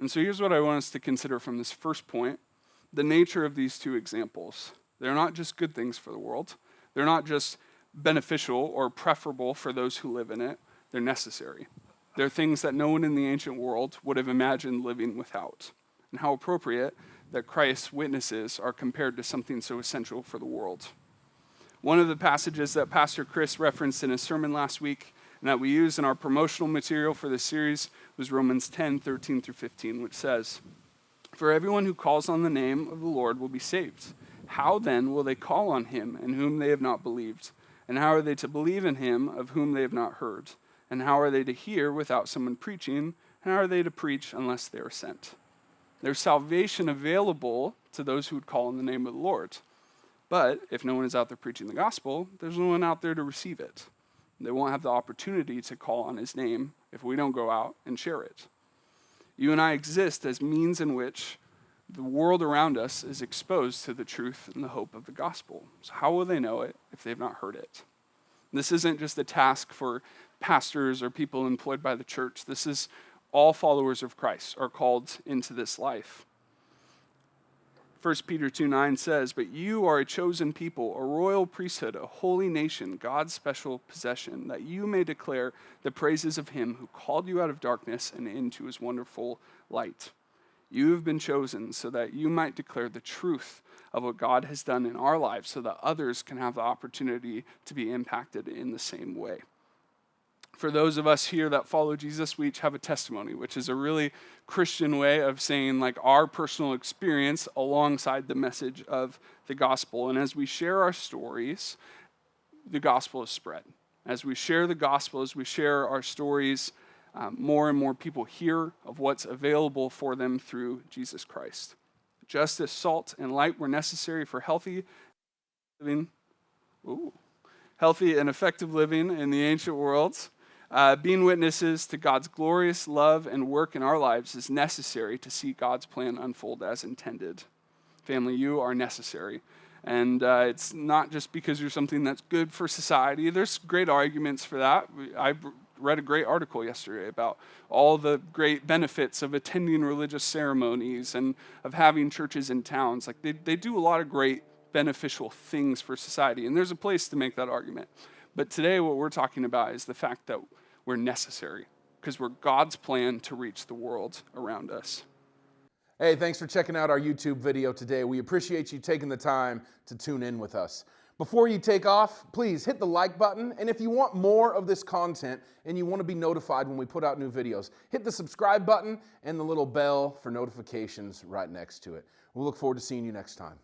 And so here's what I want us to consider from this first point: the nature of these two examples. They're not just good things for the world. They're not just beneficial or preferable for those who live in it. They're necessary. They're things that no one in the ancient world would have imagined living without. And how appropriate that Christ's witnesses are compared to something so essential for the world. One of the passages that Pastor Chris referenced in his sermon last week and that we use in our promotional material for this series was Romans 10:13-15, which says, "For everyone who calls on the name of the Lord will be saved. How then will they call on him in whom they have not believed? And how are they to believe in him of whom they have not heard? And how are they to hear without someone preaching? And how are they to preach unless they are sent?" There's salvation available to those who would call on the name of the Lord. But if no one is out there preaching the gospel, there's no one out there to receive it. They won't have the opportunity to call on his name if we don't go out and share it. You and I exist as means in which the world around us is exposed to the truth and the hope of the gospel. So how will they know it if they've not heard it? This isn't just a task for pastors or people employed by the church. This is all followers of Christ are called into this life. 1 Peter 2:9 says, "But you are a chosen people, a royal priesthood, a holy nation, God's special possession, that you may declare the praises of him who called you out of darkness and into his wonderful light." You have been chosen so that you might declare the truth of what God has done in our lives so that others can have the opportunity to be impacted in the same way. For those of us here that follow Jesus, we each have a testimony, which is a really Christian way of saying like our personal experience alongside the message of the gospel. And as we share our stories, the gospel is spread. As we share the gospel, as we share our stories, more and more people hear of what's available for them through Jesus Christ. Just as salt and light were necessary for healthy and effective living in the ancient world, being witnesses to God's glorious love and work in our lives is necessary to see God's plan unfold as intended. Family, you are necessary. And it's not just because you're something that's good for society. There's great arguments for that. I read a great article yesterday about all the great benefits of attending religious ceremonies and of having churches in towns. Like they do a lot of great beneficial things for society. And there's a place to make that argument. But today what we're talking about is the fact that we're necessary because we're God's plan to reach the world around us. Hey, thanks for checking out our YouTube video today. We appreciate you taking the time to tune in with us. Before you take off, please hit the like button. And if you want more of this content and you want to be notified when we put out new videos, hit the subscribe button and the little bell for notifications right next to it. We'll look forward to seeing you next time.